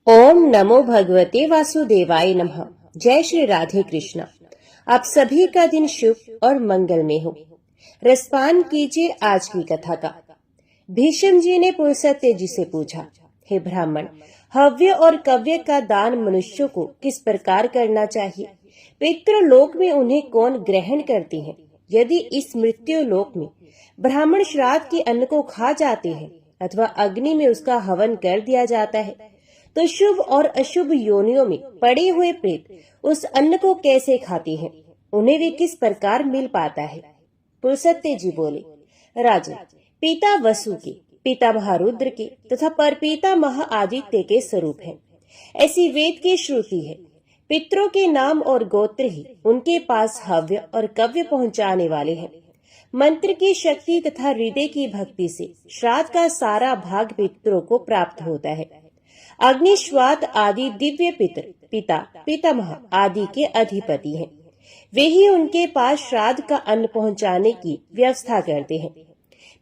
ओम नमो भगवते वासुदेवाय नमः। जय श्री राधे कृष्णा। आप सभी का दिन शुभ और मंगलमय हो। रसपान कीजिए आज की कथा का। भीष्म जी ने पुरुषत्व जी से पूछा, हे ब्राह्मण, हव्य और कव्य का दान मनुष्यों को किस प्रकार करना चाहिए? पितृलोक में उन्हें कौन ग्रहण करते हैं? यदि इस मृत्यु लोक में ब्राह्मण श्राद्ध के अन्न को खा जाते हैं अथवा अग्नि में उसका हवन कर दिया जाता है, तो शुभ और अशुभ योनियों में पड़े हुए प्रेत उस अन्न को कैसे खाते हैं? उन्हें वे किस प्रकार मिल पाता है? पुरुषत्व जी बोले, राजन, पिता वसु के, पिता महारुद्र के तथा परपिता महाआदित्य के स्वरूप हैं। ऐसी वेद की श्रुति है। पितरों के नाम और गोत्र ही उनके पास हव्य और कव्य पहुंचाने वाले हैं। मंत्र की शक्ति तथा हृदय की भक्ति से श्राद्ध का सारा भाग पितरों को प्राप्त होता है। अग्निश्वात आदि दिव्य पितर पिता पितामह आदि के अधिपति हैं। वे ही उनके पास श्राद्ध का अन्न पहुंचाने की व्यवस्था करते हैं।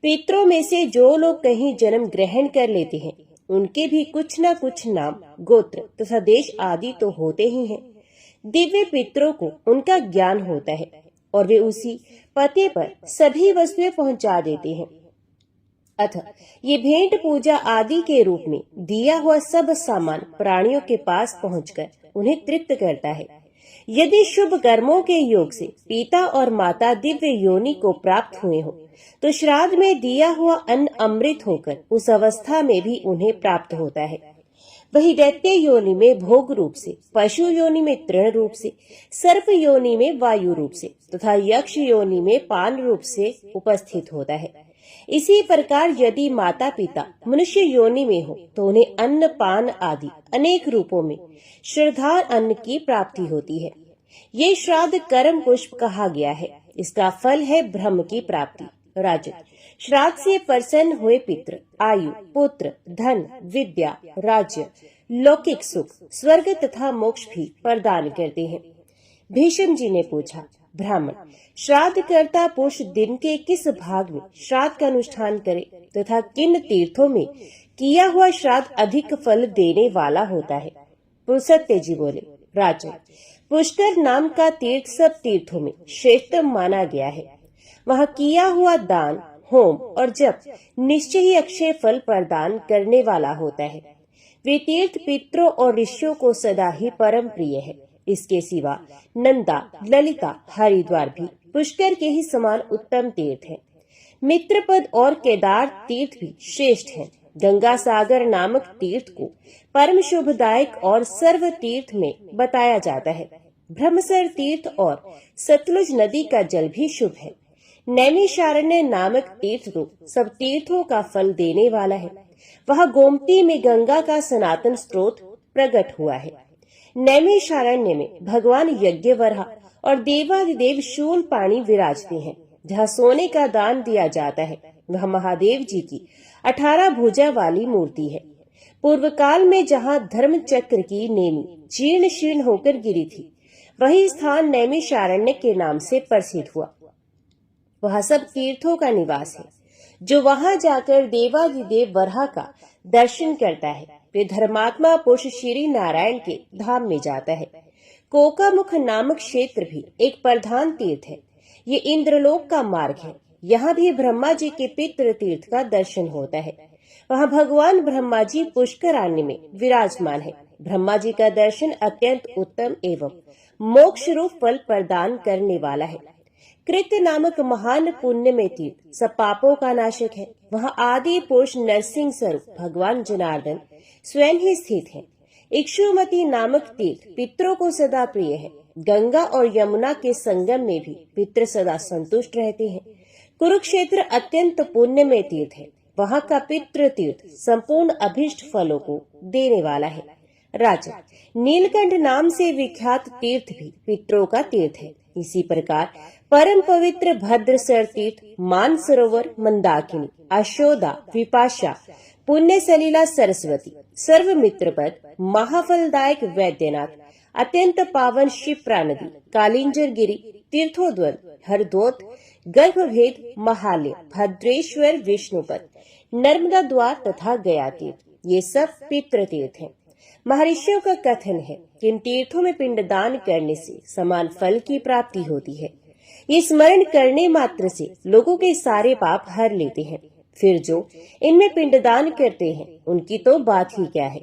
पितरों में से जो लोग कहीं जन्म ग्रहण कर लेते हैं, उनके भी कुछ न कुछ नाम, गोत्र तथा देश आदि तो होते ही हैं। दिव्य पितरों को उनका ज्ञान होता है और वे उसी पते पर सभी वस्तुएं पहुंचा देते हैं। अतः ये भेंट पूजा आदि के रूप में दिया हुआ सब सामान प्राणियों के पास पहुंचकर उन्हें तृप्त करता है। यदि शुभ कर्मों के योग से पिता और माता दिव्य योनि को प्राप्त हुए हो, तो श्राद्ध में दिया हुआ अन्न अमृत होकर उस अवस्था में भी उन्हें प्राप्त होता है। वही दैत्य योनि में भोग रूप से, पशु योनि में तृण रूप से, सर्प योनि में वायु रूप से तथा यक्ष योनि में पान रूप से उपस्थित होता है। इसी प्रकार यदि माता पिता मनुष्य योनि में हो, तो उन्हें अन्न पान आदि अनेक रूपों में श्रद्धा अन्न की प्राप्ति होती है। ये श्राद्ध कर्म पुष्प कहा गया है। इसका फल है ब्रह्म की प्राप्ति। राजन, श्राद्ध से प्रसन्न हुए पितृ आयु, पुत्र, धन, विद्या, राज्य, लौकिक सुख, स्वर्ग तथा मोक्ष भी प्रदान करते हैं। भीष्म जी ने पूछा, ब्राह्मण, श्राद्ध कर्ता पुरुष दिन के किस भाग में श्राद्ध का अनुष्ठान करे तथा किन तीर्थों में किया हुआ श्राद्ध अधिक फल देने वाला होता है? पुरुषत्व जी बोले, राजन, पुष्कर नाम का तीर्थ सब तीर्थों में श्रेष्ठ माना गया है। वहाँ किया हुआ दान, होम और जप निश्चय ही अक्षय फल प्रदान करने वाला होता है। वे तीर्थ पितरों और ऋषियों को सदा ही परम प्रिय है। इसके सिवा नंदा, ललिता, हरिद्वार भी पुष्कर के ही समान उत्तम तीर्थ हैं। मित्रपद और केदार तीर्थ भी श्रेष्ठ हैं। गंगा सागर नामक तीर्थ को परम शुभदायक और सर्व तीर्थ में बताया जाता है। ब्रह्मसर तीर्थ और सतलुज नदी का जल भी शुभ है। नैमिषारण्य नामक तीर्थ तो सब तीर्थों का फल देने वाला है। वहाँ गोमती में गंगा का सनातन स्रोत प्रकट हुआ है। नैमिषारण्य में भगवान यज्ञवराह और देवादिदेव शूल पाणी विराजते हैं। जहाँ सोने का दान दिया जाता है, वह महादेव जी की 18 भुजा वाली मूर्ति है। पूर्व काल में जहाँ धर्म चक्र की नेमी जीर्ण शीर्ण होकर गिरी थी, वही स्थान नैमिषारण्य के नाम से प्रसिद्ध हुआ। वहाँ सब तीर्थों का निवास है। जो वहाँ जाकर देवादिदेव वराह का दर्शन करता है, वे धर्मात्मा पुरुष श्री नारायण के धाम में जाता है। कोकामुख नामक क्षेत्र भी एक प्रधान तीर्थ है। ये इंद्रलोक का मार्ग है। यहाँ भी ब्रह्मा जी के पितृ तीर्थ का दर्शन होता है। वहाँ भगवान ब्रह्मा जी पुष्कराण्य में विराजमान है। ब्रह्मा जी का दर्शन अत्यंत उत्तम एवं मोक्ष रूप फल प्रदान करने वाला है। कृत्य नामक महान पुण्य में तीर्थ सब पापों का नाशक है। वहाँ आदि पुरुष नरसिंह स्वरूप भगवान जनार्दन स्वयं ही स्थित है। इक्षुमती नामक तीर्थ पितरों को सदा प्रिय है। गंगा और यमुना के संगम में भी पितृ सदा संतुष्ट रहते हैं। कुरुक्षेत्र अत्यंत पुण्य में तीर्थ है। वहाँ का पितृ तीर्थ संपूर्ण अभिष्ट फलों को देने वाला है। राजा, नीलकंठ नाम से विख्यात तीर्थ भी पितरों का तीर्थ है। इसी प्रकार परम पवित्र भद्रसर तीर्थ, मानसरोवर, मंदाकिनी, अशोदा, विपाशा, पुण्य सलीला सरस्वती, सर्व मित्रपद, महाफलदायक वैद्यनाथ, अत्यंत पावन शिप्रा नदी, कालिंजर गिरी, तीर्थोद्वन, हरदोत, गर्भभेद, महालय, भद्रेश्वर, विष्णुपद, नर्मदा द्वार तथा गया तीर्थ, ये सब पितृ तीर्थ हैं। महर्षियों का कथन है कि इन तीर्थों में पिंडदान करने से समान फल की प्राप्ति होती है। ये स्मरण करने मात्र से लोगों के सारे पाप हर लेते हैं। फिर जो इनमें पिंडदान करते हैं उनकी तो बात ही क्या है।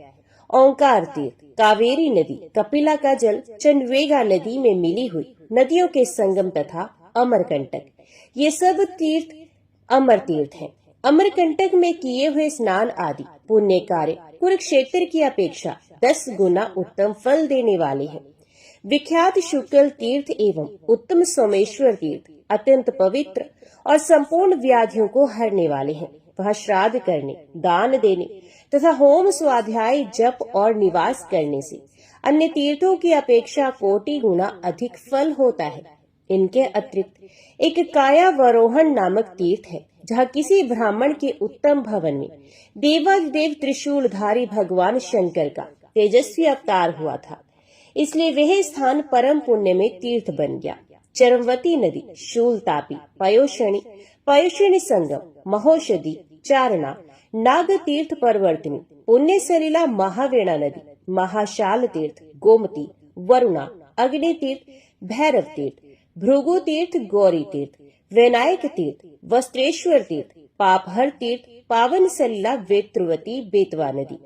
ओंकार तीर्थ, कावेरी नदी, कपिला का जल, चंडवेगा नदी में मिली हुई नदियों के संगम तथा अमरकंटक, ये सब तीर्थ अमर तीर्थ हैं। अमरकंटक में किए हुए स्नान आदि पुण्य कार्य कुरुक्षेत्र की अपेक्षा 10 गुना उत्तम फल देने वाले हैं। विख्यात शुक्ल तीर्थ एवं उत्तम सोमेश्वर तीर्थ अत्यंत पवित्र और संपूर्ण व्याधियों को हरने वाले हैं। वह श्राद्ध करने, दान देने तथा होम, स्वाध्याय, जप और निवास करने से अन्य तीर्थों की अपेक्षा कोटि गुना अधिक फल होता है। इनके अतिरिक्त एक कायावरोहण नामक तीर्थ है, जहाँ किसी ब्राह्मण के उत्तम भवन में देवाधिदेव त्रिशूलधारी भगवान शंकर का तेजस्वी अवतार हुआ था, इसलिए वह स्थान परम पुण्य में तीर्थ बन गया। चरमवती नदी, शूलतापी, पयोषणी संगम, महोषधि, चारणा, नाग तीर्थ परवर्तिनी, पुण्य सलिला, महावेणा नदी, महाशाल तीर्थ, गोमती, वरुणा, अग्नि तीर्थ, भैरव तीर्थ, भृगु तीर्थ, गौरी तीर्थ, विनायक तीर्थ, वस्त्रेश्वर तीर्थ, पापहर तीर्थ, पावन सलिला, वेत्रवती, बेतवा नदी,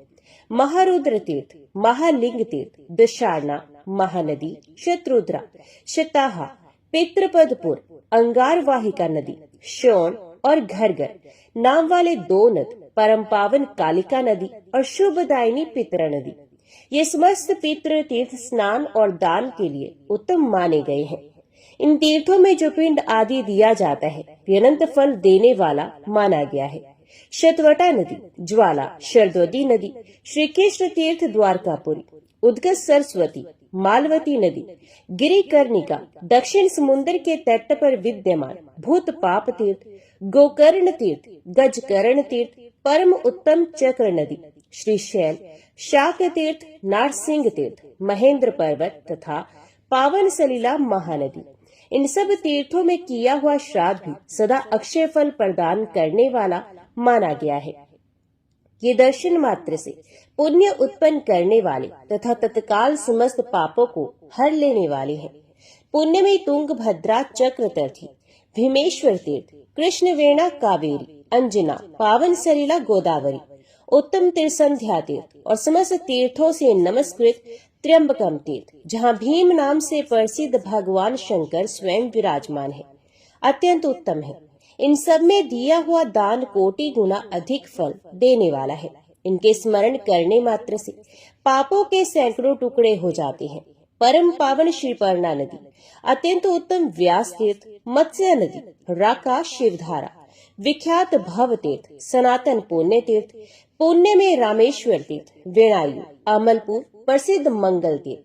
महारुद्र तीर्थ, महालिंग तीर्थ, दशारना, महानदी, शत्रुद्रा, शताहा, पितृपदपुर, अंगारवाहिका नदी, शोण और घरगर नाम वाले 2 नद, परम पावन कालिका नदी और शुभदायिनी पितरा नदी, ये समस्त पितृ तीर्थ स्नान और दान के लिए उत्तम माने गए हैं। इन तीर्थों में जो पिंड आदि दिया जाता है अनंत फल देने वाला माना गया है। शतवटा नदी, ज्वाला, शरदोदी नदी, श्रीकृष्ण तीर्थ द्वारकापुरी, उद्गत सरस्वती, मालवती नदी, गिरिकर्णिका, दक्षिण समुद्र के तट पर विद्यमान भूत पाप तीर्थ, गोकर्ण तीर्थ, गजकर्ण तीर्थ, परम उत्तम चक्र नदी, श्रीशैल, शाक तीर्थ, नारसिंह तीर्थ, महेंद्र पर्वत तथा पावन सलिला महानदी, इन सब तीर्थों में किया हुआ श्राद्ध भी सदा अक्षय फल प्रदान करने वाला माना गया है। ये दर्शन मात्र से पुण्य उत्पन्न करने वाले तथा तत्काल समस्त पापों को हर लेने वाले हैं। पुण्य में तुंगभद्रा चक्रतीर्थी, भीमेश्वर तीर्थ, कृष्णवेणा, कावेरी, अंजना, पावन सलिला, गोदावरी, उत्तम त्रिसंध्या तीर्थ और समस्त तीर्थों से नमस्कृत त्र्यंबकम तीर्थ, जहाँ भीम नाम से प्रसिद्ध भगवान शंकर स्वयं विराजमान है, अत्यंत उत्तम है। इन सब में दिया हुआ दान कोटि गुना अधिक फल देने वाला है। इनके स्मरण करने मात्र से पापों के सैकड़ों टुकड़े हो जाते हैं। परम पावन श्रीपर्णा नदी, अत्यंत उत्तम व्यास तीर्थ, मत्स्य नदी, राका, शिवधारा, विख्यात भव तीर्थ, सनातन पुण्य तीर्थ, पुण्य में रामेश्वर तीर्थ, वेणायु, अमलपुर, प्रसिद्ध मंगल तीर्थ,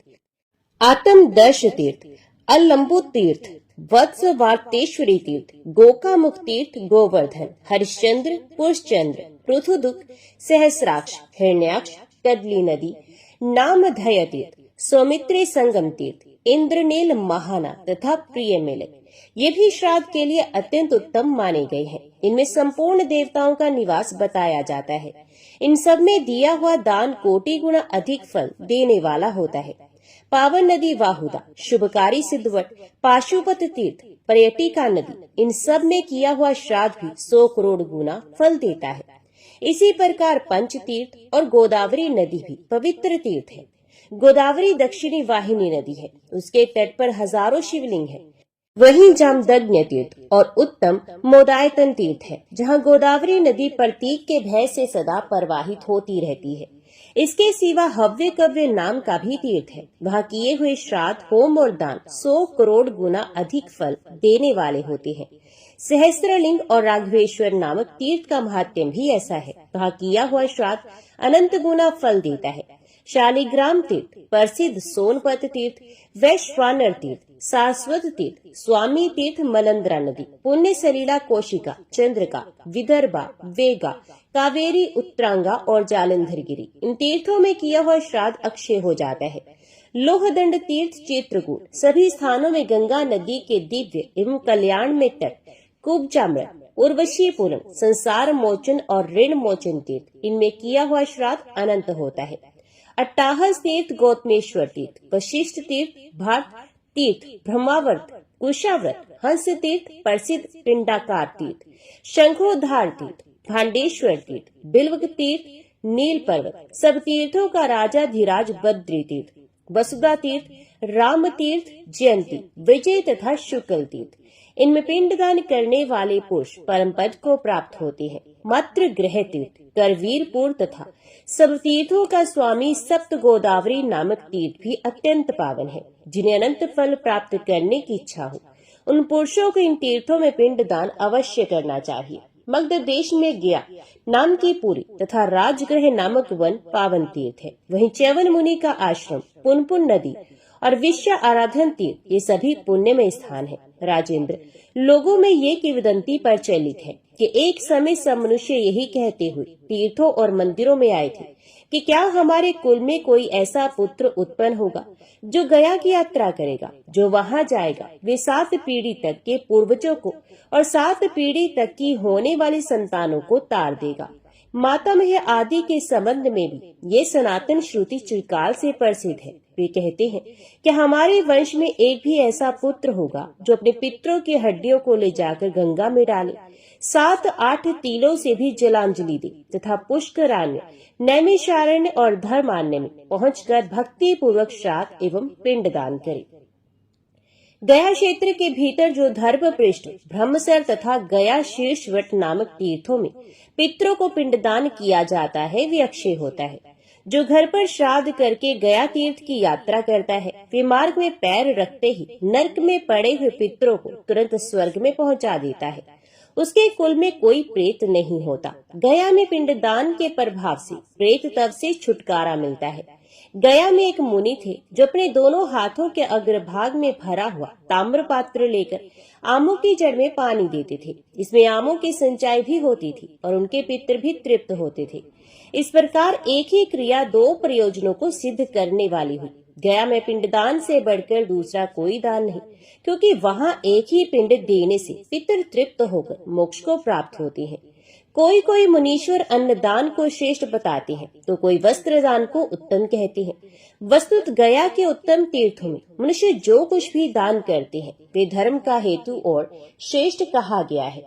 आत्मदर्श तीर्थ, अलंबु तीर्थ, वत्स वार्तेश्वरी तीर्थ, गोकामुख तीर्थ, गोवर्धन, हरिश्चंद्र, पुरुषचंद्र, पृथुदुख, सहस्राक्ष, हिरण्याक्ष, कदली नदी, नामधेय तीर्थ, सौमित्रे संगम तीर्थ, इंद्रनील, महाना तथा प्रिय मेलक, ये भी श्राद्ध के लिए अत्यंत उत्तम माने गए हैं। इनमें संपूर्ण देवताओं का निवास बताया जाता है। इन सब में दिया हुआ दान कोटि गुना अधिक फल देने वाला होता है। पावन नदी वाहुदा, शुभकारी सिद्धवट, पाशुपत तीर्थ, पर्यटिका नदी, इन सब में किया हुआ श्राद्ध भी 100 करोड़ गुना फल देता है। इसी प्रकार पंच तीर्थ और गोदावरी नदी भी पवित्र तीर्थ है। गोदावरी दक्षिणी वाहिनी नदी है, उसके तट पर हजारों शिवलिंग है। वहीं जामदग्नि तीर्थ और उत्तम मोदायतन तीर्थ है, जहाँ गोदावरी नदी प्रतीक के भय से सदा प्रवाहित होती रहती है। इसके सिवा हव्य कव्य नाम का भी तीर्थ है। वहाँ किए हुए श्राद्ध, होम और दान 100 करोड़ गुना अधिक फल देने वाले होते हैं। सहस्त्रलिंग और राघवेश्वर नामक तीर्थ का महात्म्य भी ऐसा है। वहाँ किया हुआ श्राद्ध अनंत गुना फल देता है। शालिग्राम तीर्थ, प्रसिद्ध सोनपत तीर्थ, वैश्वानर तीर्थ, सारस्वत तीर्थ, स्वामी तीर्थ, मलंद्रा नदी, पुण्य सलिला, कोशिका, चंद्रका, विदर्भा, वेगा, कावेरी, उत्तरांगा और जालंधरगिरी, इन तीर्थों में किया हुआ श्राद्ध अक्षय हो जाता है। लोहदंड तीर्थ, चित्रकूट, सभी स्थानों में गंगा नदी के दिव्य एवं कल्याण में तट, कुब्जामृत, उर्वशी पूर्ण, संसार मोचन और ऋण मोचन तीर्थ, इनमें किया हुआ श्राद्ध अनंत होता है। अट्टाहस तीर्थ, गौतमेश्वर तीर्थ, वशिष्ठ तीर्थ, भाट तीर्थ, ब्रह्मावर्त, कुशाव्रत, हंस तीर्थ, प्रसिद्ध पिंडाकार तीर्थ, शंखोद्धार तीर्थ, भांडेश्वर तीर्थ, बिल्व तीर्थ, नील पर्वत, सब तीर्थों का राजा धीराज बद्री तीर्थ, वसुधा तीर्थ, राम तीर्थ, जयंती, विजय तथा शुक्ल तीर्थ। इनमें पिंडदान करने वाले पुरुष परम पद को प्राप्त होते हैं। मात्र ग्रह तीर्थ, करवीरपुर तथा सब तीर्थों का स्वामी सप्त गोदावरी नामक तीर्थ भी अत्यंत पावन है। जिन्हें अनंत फल प्राप्त करने की इच्छा हो, उन पुरुषों को इन तीर्थों में पिंडदान अवश्य करना चाहिए। मगध देश में गया नाम की पुरी तथा राजगृह नामक वन पावन तीर्थ है। वहीं च्यवन मुनि का आश्रम, पुनपुन नदी और विश्व आराधन तीर्थ, ये सभी पुण्यमय स्थान है। राजेंद्र, लोगों में ये किंवदंती प्रचलित है कि एक समय सब मनुष्य यही कहते हुए तीर्थों और मंदिरों में आए थे कि क्या हमारे कुल में कोई ऐसा पुत्र उत्पन्न होगा जो गया की यात्रा करेगा, जो वहां जाएगा, वे 7 पीढ़ी तक के पूर्वजों को और 7 पीढ़ी तक की होने वाली संतानों को तार देगा। मातामह आदि के संबंध में भी ये सनातन श्रुति चिरकाल से प्रसिद्ध है। वे कहते हैं कि हमारे वंश में एक भी ऐसा पुत्र होगा जो अपने पितरों की हड्डियों को ले जाकर गंगा में डाले, 7-8 तीलों से भी जलांजलि दे तथा पुष्करान्य, नैमिषारण्य और धर्मान्य में पहुंचकर भक्ति पूर्वक श्राद्ध एवं पिंडदान करे। गया क्षेत्र के भीतर जो धर्म पृष्ठ, ब्रह्मसर तथा गया शीर्षवट नामक तीर्थों में पितरों को पिंडदान किया जाता है, वे अक्षय होता है। जो घर पर श्राद्ध करके गया तीर्थ की यात्रा करता है, वे मार्ग में पैर रखते ही नरक में पड़े हुए पितरों को तुरंत स्वर्ग में पहुंचा देता है। उसके कुल में कोई प्रेत नहीं होता। गया में पिंडदान के प्रभाव से प्रेत तब से छुटकारा मिलता है। गया में एक मुनि थे जो अपने दोनों हाथों के अग्रभाग में भरा हुआ ताम्र पात्र लेकर आमों की जड़ में पानी देते थे। इसमें आमों की सिंचाई भी होती थी और उनके पितर भी तृप्त होते थे। इस प्रकार एक ही क्रिया 2 प्रयोजनों को सिद्ध करने वाली हुई। गया में पिंडदान से बढ़कर दूसरा कोई दान नहीं, क्योंकि वहाँ एक ही पिंड देने से पितर तृप्त होकर मोक्ष को प्राप्त होते हैं। कोई कोई मुनीश्वर अन्नदान को श्रेष्ठ बताते हैं तो कोई वस्त्र दान को उत्तम कहते हैं। वस्तुत गया के उत्तम तीर्थों में मनुष्य जो कुछ भी दान करते हैं वे धर्म का हेतु और श्रेष्ठ कहा गया है।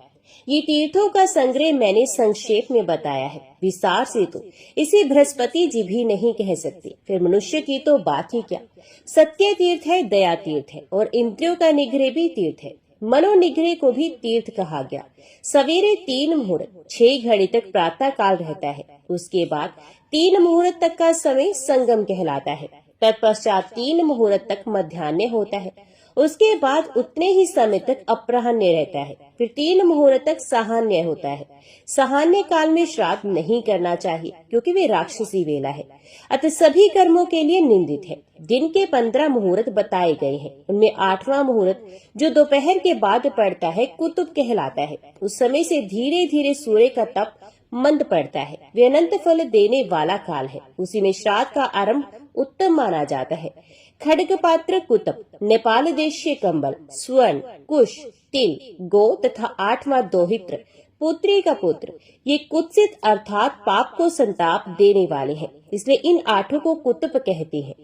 ये तीर्थों का संग्रह मैंने संक्षेप में बताया है। विस्तार से तो इसे बृहस्पति जी भी नहीं कह सकते, फिर मनुष्य की तो बात ही क्या। सत्य तीर्थ है, दया तीर्थ है और इंद्रियों का निग्रह भी तीर्थ है। मनोनिग्रह को भी तीर्थ कहा गया। सवेरे 3 मुहूर्त 6 घड़ी तक प्रातः काल रहता है। उसके बाद 3 मुहूर्त तक का समय संगम कहलाता है। तत्पश्चात 3 मुहूर्त तक मध्याह्न होता है। उसके बाद उतने ही समय तक अपराह्न रहता है। फिर 3 मुहूर्त तक साहान्य होता है। साहान्य काल में श्राद्ध नहीं करना चाहिए क्योंकि वे राक्षसी वेला है, अतः सभी कर्मों के लिए निंदित है। दिन के 15 मुहूर्त बताए गए हैं। उनमें 8वां मुहूर्त जो दोपहर के बाद पड़ता है कुतुब कहलाता है। उस समय से धीरे धीरे सूर्य का तप मंद पड़ता है। वे अनंत फल देने वाला काल है। उसी में श्राद्ध का आरंभ उत्तम माना जाता है। खड्ग पात्र कुतुब, नेपाल देश के कंबल, स्वर्ण, कुश, तिल, गो तथा 8वां दोहित्र, पुत्री का पुत्र, ये कुत्सित अर्थात पाप को संताप देने वाले हैं। इसलिए इन 8 को कुतुब कहते हैं।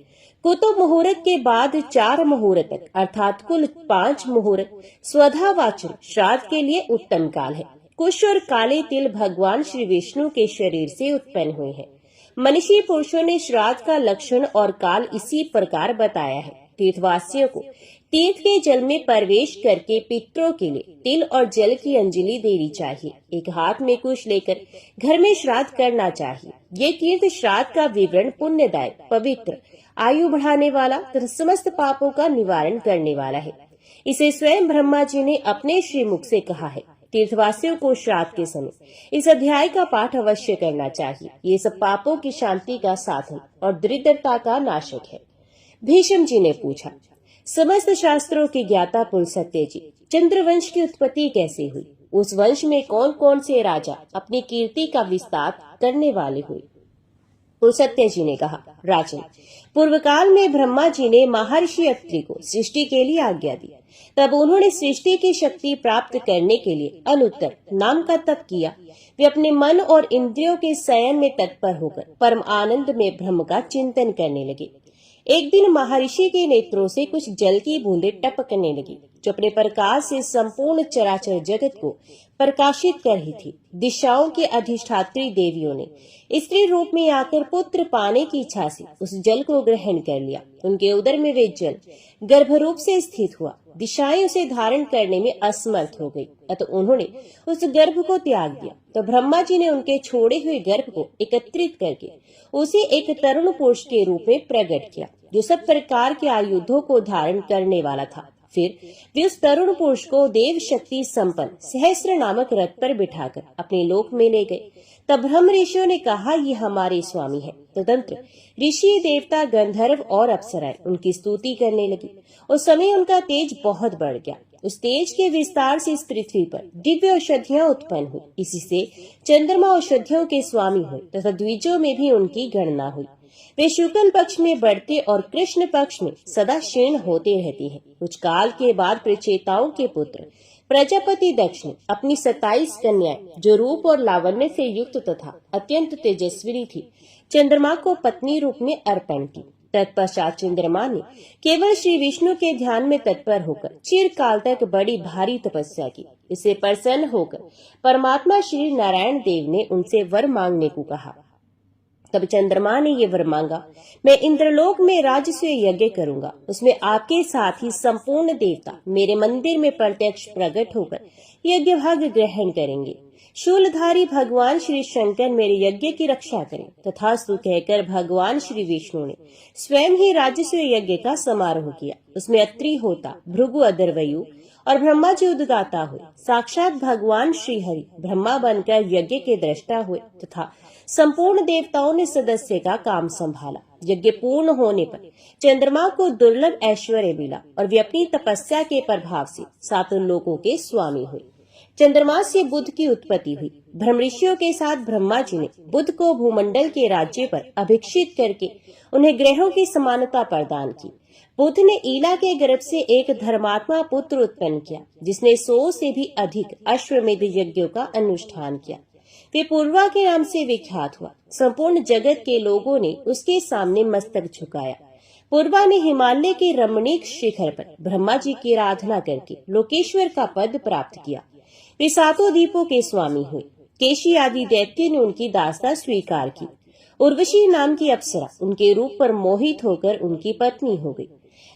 कुतुब मुहूर्त के बाद 4 मुहूर्त तक अर्थात कुल 5 मुहूर्त स्वधावाचन श्राद्ध के लिए उत्तम काल है। कुश और काले तिल भगवान श्री विष्णु के शरीर से उत्पन्न हुए हैं। मनीषी पुरुषों ने श्राद्ध का लक्षण और काल इसी प्रकार बताया है। तीर्थवासियों को तीर्थ के जल में प्रवेश करके पितरों के लिए तिल और जल की अंजलि देनी चाहिए। एक हाथ में कुश लेकर घर में श्राद्ध करना चाहिए। ये तीर्थ श्राद्ध का विवरण पुण्यदायक, पवित्र, आयु बढ़ाने वाला तथा समस्त पापों का निवारण करने वाला है। इसे स्वयं ब्रह्मा जी ने अपने श्रीमुख से कहा है। तीर्थवासियों को श्राद्ध के समय इस अध्याय का पाठ अवश्य करना चाहिए। ये सब पापों की शांति का साधन और दरिद्रता का नाशक है। भीष्म जी ने पूछा, समस्त शास्त्रों के ज्ञाता पुलस्त्य जी, चंद्रवंश की उत्पत्ति कैसे हुई? उस वंश में कौन कौन से राजा अपनी कीर्ति का विस्तार करने वाले हुए? सत्य जी ने कहा, राजन, पूर्व काल में ब्रह्मा जी ने महर्षि अत्रि को सृष्टि के लिए आज्ञा दी। तब उन्होंने सृष्टि की शक्ति प्राप्त करने के लिए अनुत्तर नाम का तप किया। वे अपने मन और इंद्रियों के संयम में तत्पर होकर परम आनंद में ब्रह्म का चिंतन करने लगे। एक दिन महर्षि के नेत्रों से कुछ जल की बूंदें टपकने लगी, जो अपने प्रकाश से संपूर्ण चराचर जगत को प्रकाशित कर रही थी। दिशाओं की अधिष्ठात्री देवियों ने स्त्री रूप में आकर पुत्र पाने की इच्छा से उस जल को ग्रहण कर लिया। उनके उदर में वे जल गर्भ रूप से स्थित हुआ। दिशाएं उसे धारण करने में असमर्थ हो गई, अतः उन्होंने उस गर्भ को त्याग दिया। तो ब्रह्मा जी ने उनके छोड़े हुए गर्भ को एकत्रित करके उसे एक तरुण पुरुष के रूप में प्रकट किया, जो सब प्रकार के आयुधों को धारण करने वाला था। फिर वे उस तरुण पुरुष को देव शक्ति संपन्न सहस्र नामक रथ पर बिठाकर अपने लोक में ले गए। तब ब्रह्म ऋषियों ने कहा, ये हमारे स्वामी है। तदंतर ऋषि, देवता, गंधर्व और अप्सराएं उनकी स्तुति करने लगी। उस समय उनका तेज बहुत बढ़ गया। उस तेज के विस्तार से इस पृथ्वी पर दिव्य औषधियां उत्पन्न हुई। इसी से चंद्रमा औषधियों के स्वामी हुए तथा द्विजों में भी उनकी गणना हुई। वे शुक्ल पक्ष में बढ़ते और कृष्ण पक्ष में सदा क्षीण होते रहती हैं। कुछ काल के बाद प्रचेताओं के पुत्र प्रजापति दक्ष ने अपनी 27 कन्याएं, जो रूप और लावण्य से युक्त तथा अत्यंत तेजस्विनी थी, चंद्रमा को पत्नी रूप में अर्पण की। तत्पश्चात चंद्रमा ने केवल श्री विष्णु के ध्यान में तत्पर होकर चिरकाल तक बड़ी भारी तपस्या की। इससे प्रसन्न होकर परमात्मा श्री नारायण देव ने उनसे वर मांगने को कहा। तब चंद्रमा ने ये वर मांगा, मैं इंद्रलोक में राजसूय यज्ञ करूंगा। उसमें आपके साथ ही संपूर्ण देवता मेरे मंदिर में प्रत्यक्ष प्रकट होकर यज्ञ भाग ग्रहण करेंगे। शूलधारी भगवान श्री शंकर मेरे यज्ञ की रक्षा करें। तथास्तु कहकर भगवान श्री विष्णु ने स्वयं ही राजसूय यज्ञ का समारोह किया। उसमें अत्रि होता, भृगु अदरवयु और ब्रह्मा जी उद्गाता हुए। साक्षात भगवान श्री हरि ब्रह्मा बनकर यज्ञ के दृष्टा हुए तथा संपूर्ण देवताओं ने सदस्य का काम संभाला। यज्ञ पूर्ण होने पर चंद्रमा को दुर्लभ ऐश्वर्य मिला और वे अपनी तपस्या के प्रभाव से सातों लोकों के स्वामी हुए। चंद्रमा से बुध की उत्पत्ति हुई। ब्रह्म ऋषियों के साथ ब्रह्मा जी ने बुध को भूमंडल के राज्य पर अभिषिक्त करके उन्हें ग्रहों की समानता प्रदान की। बुध ने ईला के गर्भ से एक धर्मात्मा पुत्र उत्पन्न किया, जिसने 100 से भी अधिक अश्वमेध यज्ञों का अनुष्ठान किया। वे पूर्वा के नाम से विख्यात हुआ। संपूर्ण जगत के लोगों ने उसके सामने मस्तक झुकाया। पूर्वा ने हिमालय के रमणीक शिखर पर ब्रह्मा जी की आराधना करके लोकेश्वर का पद प्राप्त किया। वे सातों द्वीपों के स्वामी हुए। केशी आदि दैत्य ने उनकी दासता स्वीकार की। उर्वशी नाम की अप्सरा उनके रूप पर मोहित होकर उनकी पत्नी हो गई।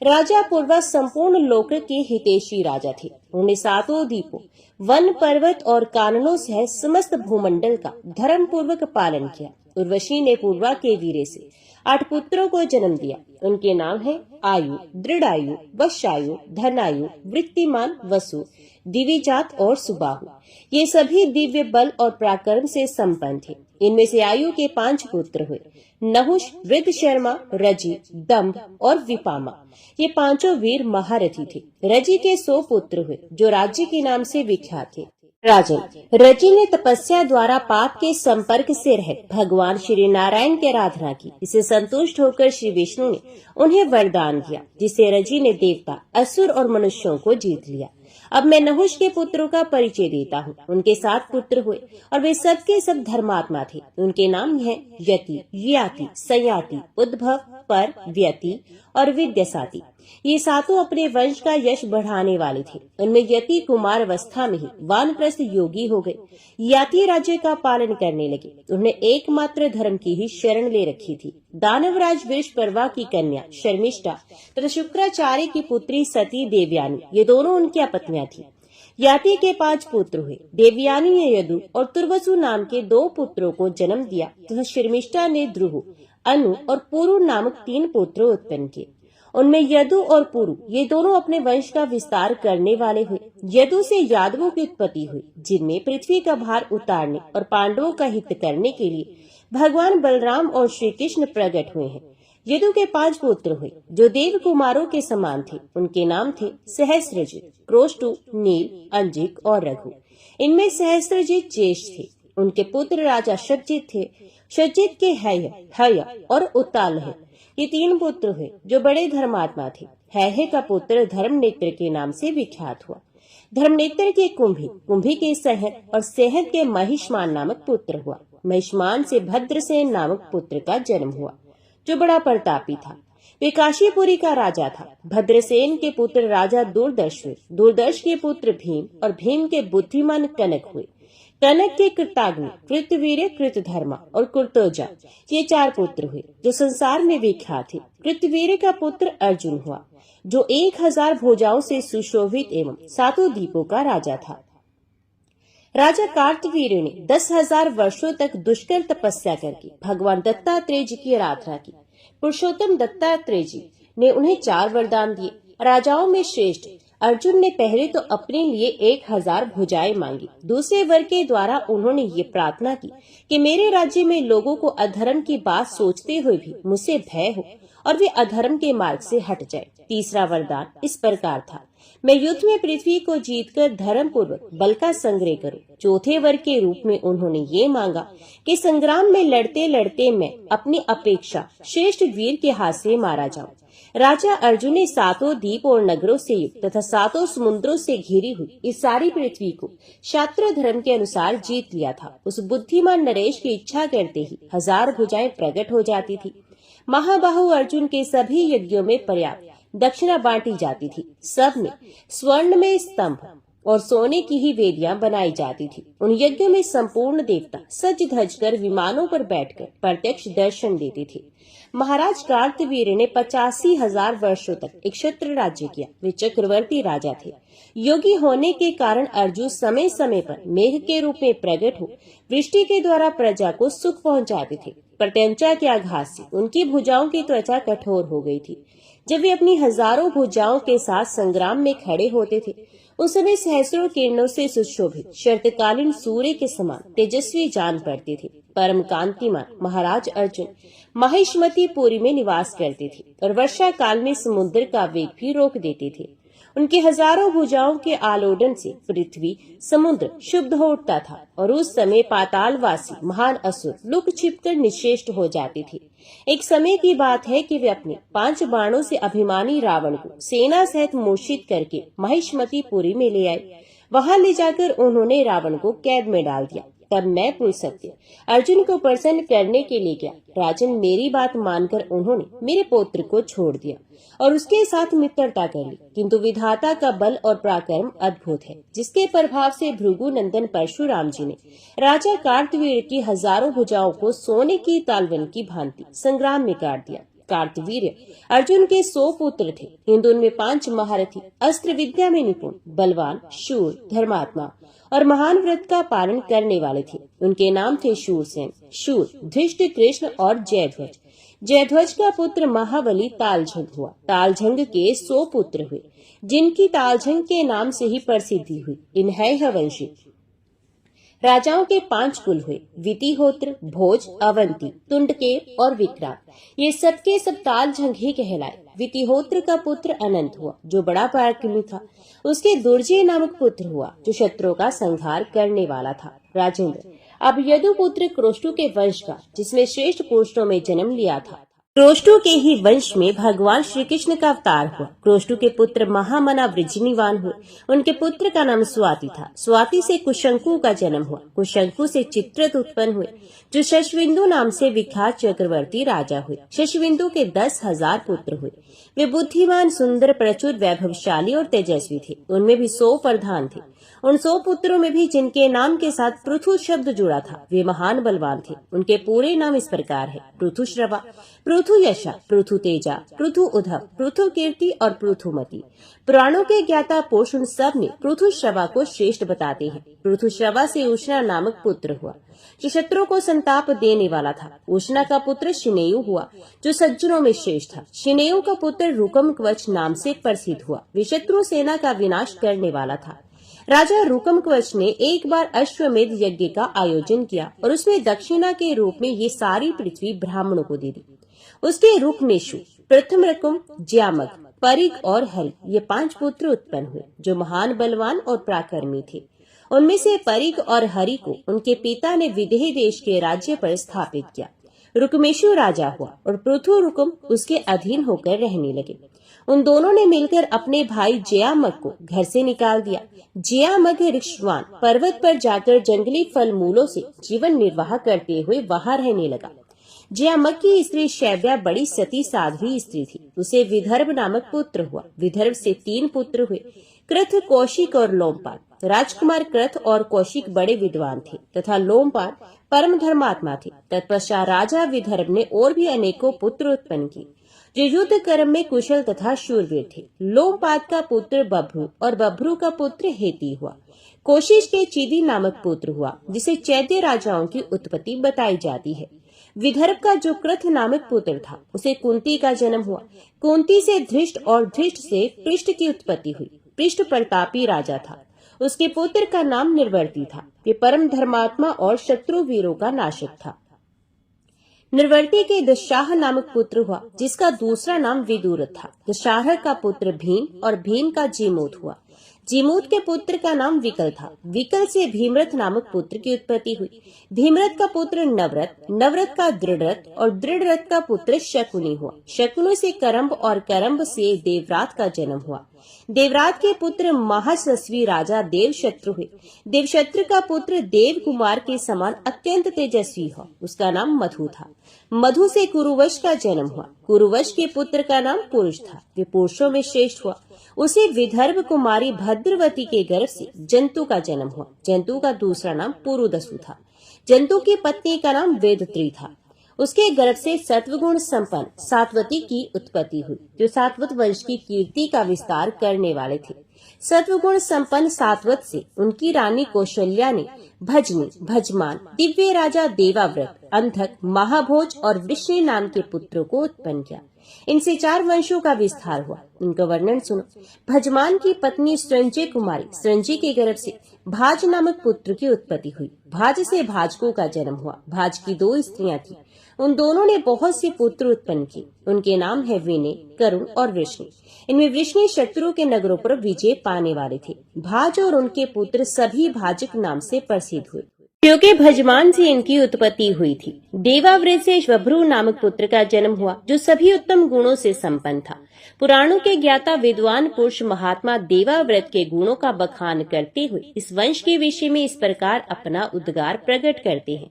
राजा पूर्वा संपूर्ण लोक के हितैषी राजा थे। उन्होंने सातों द्वीपों, वन, पर्वत और काननों सहित समस्त भूमंडल का धर्म पूर्वक पालन किया। उर्वशी ने पूर्वा के वीरे से 8 पुत्रों को जन्म दिया। उनके नाम है आयु, दृढ़ायु, वशायु, धनायु, वृत्तिमान, वसु, दिविजात और सुबाहु। ये सभी दिव्य बल और पराक्रम से संपन्न थे। इनमें से आयु के 5 पुत्र हुए, नहुष, वृद्धशर्मा, रजि, दंभ और विपामा। ये पांचों वीर महारथी थे। रजि के 100 पुत्र हुए, जो राज्य के नाम से विख्यात थे। राजन, रजि ने तपस्या द्वारा पाप के संपर्क से रहित भगवान श्री नारायण की आराधना की। इसे संतुष्ट होकर श्री विष्णु ने उन्हें वरदान दिया, जिससे रजि ने देवता, असुर और मनुष्यों को जीत लिया। अब मैं नहुष के पुत्रों का परिचय देता हूँ। उनके 7 पुत्र हुए और वे सब के सब धर्मात्मा थे। उनके नाम हैं यति, याति, संयाति, उद्भव, पर, व्यति और विद्यासाति। ये सातों अपने वंश का यश बढ़ाने वाले थे। उनमें यति कुमार अवस्था में ही वानप्रस्थ योगी हो गए। याति राज्य का पालन करने लगे। उन्होंने एकमात्र धर्म की ही शरण ले रखी थी। दानवराज वृषपर्वा की कन्या शर्मिष्ठा तथा शुक्राचार्य की पुत्री सती देवयानी, ये दोनों उनकी पत्नियां थी। याति के 5 पुत्र हुए। देवयानी ने यदु और तुर्वसु नाम के 2 पुत्रों को जन्म दिया तथा शर्मिष्ठा ने ध्रुव, अनु और पुरु नामक 3 पुत्र उत्पन्न किए। उनमें यदु और पुरु ये दोनों अपने वंश का विस्तार करने वाले हुए। यदु से यादवों की उत्पत्ति हुई, जिनमें पृथ्वी का भार उतारने और पांडवों का हित करने के लिए भगवान बलराम और श्री कृष्ण प्रकट हुए हैं। यदु के 5 पुत्र हुए, जो देव कुमारों के समान थे। उनके नाम थे सहस्त्रजित, क्रोष्टु, नील, अंजिक और रघु। इनमें सहस्त्रजित ज्येष्ठ थे। उनके पुत्र राजा शतजित थे। शचित के हय, हय और उत्तालह, ये 3 पुत्र हुए जो बड़े धर्मात्मा थे। हय का पुत्र धर्मनेत्र के नाम से विख्यात हुआ। धर्मनेत्र के कुंभी, कुंभी के सहत और सहत के महिष्मान नामक पुत्र हुआ। महिष्मान से भद्रसेन नामक पुत्र का जन्म हुआ जो बड़ा प्रतापी था। वे काशीपुरी का राजा था। भद्रसेन के पुत्र राजा दुर्दर्श हुए। दुर्दर्श के पुत्र भीम और भीम के बुद्धिमान कनक हुए। कनक के कृताग्नि, कृतवीर्य, कृतधर्मा और कृतोजा, ये 4 पुत्र हुए जो संसार में विख्यात थे। कृतवीर्य का पुत्र अर्जुन हुआ जो 1000 भुजाओं से सुशोभित एवं 7 द्वीपों का राजा था। राजा कार्तवीर्य ने 10,000 वर्षों तक दुष्कर तपस्या करके भगवान दत्तात्रेय जी की आराधना की। पुरुषोत्तम दत्तात्रेय जी ने उन्हें 4 वरदान दिए। राजाओं में श्रेष्ठ अर्जुन ने पहले तो अपने लिए 1000 भुजाएं मांगी। दूसरे वर के द्वारा उन्होंने ये प्रार्थना की कि मेरे राज्य में लोगों को अधर्म की बात सोचते हुए भी मुझसे भय हो और वे अधर्म के मार्ग से हट जाए। तीसरा वरदान इस प्रकार था, मैं युद्ध में पृथ्वी को जीतकर धर्म पूर्वक बल का संग्रह करूं। चौथे वर के रूप में उन्होंने ये मांगा कि संग्राम में लड़ते लड़ते मैं अपनी अपेक्षा श्रेष्ठ वीर के हाथ से मारा जाऊं। राजा अर्जुन ने 7 द्वीप और नगरों से युक्त तथा 7 समुद्रों से घिरी हुई इस सारी पृथ्वी को क्षात्र धर्म के अनुसार जीत लिया था। उस बुद्धिमान नरेश की इच्छा करते ही 1000 भुजाएं प्रकट हो जाती थी। महाबाहु अर्जुन के सभी यज्ञों में पर्याप्त दक्षिणा बांटी जाती थी। सब में स्वर्ण में स्तंभ और सोने की ही वेदियां बनाई जाती थी। उन यज्ञों में संपूर्ण देवता सज धज कर विमानों पर बैठकर प्रत्यक्ष दर्शन देते थे। महाराज कार्तवीर्य ने 85,000 वर्षों तक एक क्षत्र राज्य किया। वे चक्रवर्ती राजा थे। योगी होने के कारण अर्जुन समय समय पर मेघ के रूप में प्रकट हो वृष्टि के द्वारा प्रजा को सुख पहुंचाते थे। प्रत्यंचा के आघात से उनकी भुजाओं की त्वचा कठोर हो गई थी। जब वे अपनी हजारों भुजाओं के साथ संग्राम में खड़े होते थे उस समय सहस्रों किरणों से सुशोभित शरतकालीन सूर्य के समान तेजस्वी जान पड़ते थे। परम कांतिमान महाराज अर्जुन महिष्मतीपुरी में निवास करते थे और वर्षा काल में समुद्र का वेग भी रोक देते थे। उनके हजारों भुजाओं के आलोडन से पृथ्वी समुद्र शुद्ध हो उठता था और उस समय पातालवासी महान असुर लुक छिपकर निश्चेष्ट हो जाते थे। एक समय की बात है कि वे अपने 5 बाणों से अभिमानी रावण को सेना सहित मूर्छित करके महिष्मतीपुरी में ले आए। वहां ले जाकर उन्होंने रावण को कैद में डाल दिया। तब मैं पुलसत्य अर्जुन को प्रसन्न करने के लिए गया। राजन, मेरी बात मानकर उन्होंने मेरे पुत्र को छोड़ दिया और उसके साथ मित्रता कर ली। किंतु विधाता का बल और पराक्रम अद्भुत है, जिसके प्रभाव से भृगु नंदन परशुराम जी ने राजा कार्तवीर्य की हजारों भुजाओं को सोने की तालवन की भांति संग्राम में काट दिया। कार्तवीर्य अर्जुन के 100 पुत्र थे, किंतु उनमें 5 महारथी, अस्त्र विद्या में निपुण, बलवान, शूर, धर्मात्मा और महान व्रत का पालन करने वाले थे। उनके नाम थे शूरसेन, शूर, धृष्ट, कृष्ण और जयध्वज। जयध्वज का पुत्र महाबली तालझंग हुआ। तालझंग के 100 पुत्र हुए, जिनकी तालझंग के नाम से ही प्रसिद्धि हुई। इन वंशी राजाओं के 5 कुल हुए, वितिहोत्र, भोज, अवंती, तुंडकेर और विक्रांत। ये सबके सब तालझंग ही कहलाए। वितिहोत्र का पुत्र अनंत हुआ जो बड़ा पराक्रमी था। उसके दुर्जय नामक पुत्र हुआ जो शत्रुओं का संहार करने वाला था। राजेंद्र, अब यदुपुत्र क्रोष्टु के वंश का, जिसमें श्रेष्ठ पुरुषों में जन्म लिया था। क्रोष्टु के ही वंश में भगवान श्री कृष्ण का अवतार हुआ। क्रोष्टु के पुत्र महामना वृजनीवान हुए। उनके पुत्र का नाम स्वाति था। स्वाति से कुशंकु का जन्म हुआ। कुशंकु से चित्ररथ उत्पन्न हुए जो शशविंदु नाम से विख्यात चक्रवर्ती राजा हुए। शशविंदु के 10,000 पुत्र हुए। वे बुद्धिमान, सुंदर, प्रचुर, वैभवशाली और तेजस्वी थे। उनमें भी 100 प्रधान थे। उन 100 पुत्रों में भी जिनके नाम के साथ पृथु शब्द जुड़ा था, वे महान बलवान थे। उनके पूरे नाम इस प्रकार है: पृथुश्रवा, पृथु यशा, पृथु तेजा, पृथु उद्धव, पृथु कीर्ति और पृथुमती। पुराणों के ज्ञाता पुरुष उन सब में पृथुश्रवा को श्रेष्ठ बताते हैं। पृथुश्रवा से उष्णा नामक पुत्र हुआ जो शत्रुओं को संताप देने वाला था। उष्णा का पुत्र शिनेयु हुआ जो सज्जनों में श्रेष्ठ था। शिनेयु का पुत्र रुकम कवच नाम से प्रसिद्ध हुआ। वे शत्रु सेना का विनाश करने वाला था। राजा रुकम कवच ने एक बार अश्वमेध यज्ञ का आयोजन किया और उसमें दक्षिणा के रूप में ये सारी पृथ्वी ब्राह्मणों को दे दी। उसके रुकमेशु, प्रथम रकुम, ज्यामक, परिग और हरि, ये 5 पुत्र उत्पन्न हुए जो महान बलवान और पराक्रमी थे। उनमें से परिक और हरि को उनके पिता ने विदेह देश के राज्य पर स्थापित किया। रुकमेशु राजा हुआ और पृथु रुकुम उसके अधीन होकर रहने लगे। उन दोनों ने मिलकर अपने भाई जयामग को घर से निकाल दिया। जयामग ऋक्षवान पर्वत पर जाकर जंगली फल मूलों से जीवन निर्वाह करते हुए वहां रहने लगा। जयामग की स्त्री शैव्या बड़ी सती साध्वी स्त्री थी। उसे विदर्भ नामक पुत्र हुआ। विदर्भ से 3 पुत्र हुए, कृथ, कौशिक और लोमपाद। राजकुमार कृथ और कौशिक बड़े विद्वान थे तथा लोमपाद परम धर्मात्मा थे। तत्पश्चात राजा विदर्भ ने और भी अनेकों पुत्र उत्पन्न किए जो युद्ध कर्म में कुशल तथा शूरवीर थे। लोमपाद का पुत्र बभ्रू और बभ्रू का पुत्र हेती हुआ। कौशिक के चिदी नामक पुत्र हुआ जिसे चैत्य राजाओं की उत्पत्ति बताई जाती है। विदर्भ का जो कृथ नामक पुत्र था उसे कुंती का जन्म हुआ। कुंती से धृष्ट और धृष्ट से पृष्ठ की उत्पत्ति हुई। पृष्ठ प्रतापी राजा था। उसके पुत्र का नाम निर्वर्ती था। वे परम धर्मात्मा और शत्रु वीरों का नाशक था। निर्वर्ती के दुशाह नामक पुत्र हुआ जिसका दूसरा नाम विदुर था। दुशाह का पुत्र भीम और भीम का जीमूत हुआ। जीमूत के पुत्र का नाम विकल था। विकल से भीमरथ नामक पुत्र की उत्पत्ति हुई। भीमरथ का पुत्र नवरथ, नवरथ का दृढ़रथ और दृढ़रथ का पुत्र शकुनी हुआ। शकुनी से करम्ब और करम्ब से देवरात का जन्म हुआ। देवरात के पुत्र महायशस्वी राजा देवशत्रु हुए। देवशत्रु का पुत्र देव कुमार के समान अत्यंत तेजस्वी हुआ। उसका नाम मधु था। मधु से कुरुवश का जन्म हुआ। कुरुवश के पुत्र का नाम पुरुष था। वे पुरुषों में श्रेष्ठ हुआ। उसे विदर्भ कुमारी भद्रवती के गर्भ से जंतु का जन्म हुआ। जंतु का दूसरा नाम पुरुदसु था। जंतु की पत्नी का नाम वेदत्री था। उसके गर्भ से सत्वगुण संपन्न सात्वती की उत्पत्ति हुई जो सात्वत वंश की कीर्ति का विस्तार करने वाले थे। सत्वगुण संपन्न सात्वत से उनकी रानी कौशल्या ने भजनी, भजमान, दिव्य राजा देवाव्रत, अंधक, महाभोज और वृष्णि नाम के पुत्रों को उत्पन्न किया। इनसे 4 वंशों का विस्तार हुआ। इनका वर्णन सुनो। भजमान की पत्नी संजय कुमारी संजय के गर्भ से भाज नामक पुत्र की उत्पत्ति हुई। भाज से भाजकों का जन्म हुआ। भाज की 2 स्त्रियां थी। उन दोनों ने बहुत से पुत्र उत्पन्न किए। उनके नाम है विनय, करुण और वृष्णि। इनमें वृष्णि शत्रु के नगरों पर विजय पाने वाले थे। भाज और उनके पुत्र सभी भाजक नाम से प्रसिद्ध हुए क्योंकि भजमान से इनकी उत्पत्ति हुई थी। देवाव्रत से बभ्रू नामक पुत्र का जन्म हुआ जो सभी उत्तम गुणों से संपन्न था। पुराणों के ज्ञाता विद्वान पुरुष महात्मा देवाव्रत के गुणों का बखान करते हुए इस वंश के विषय में इस प्रकार अपना उद्गार प्रकट करते हैं।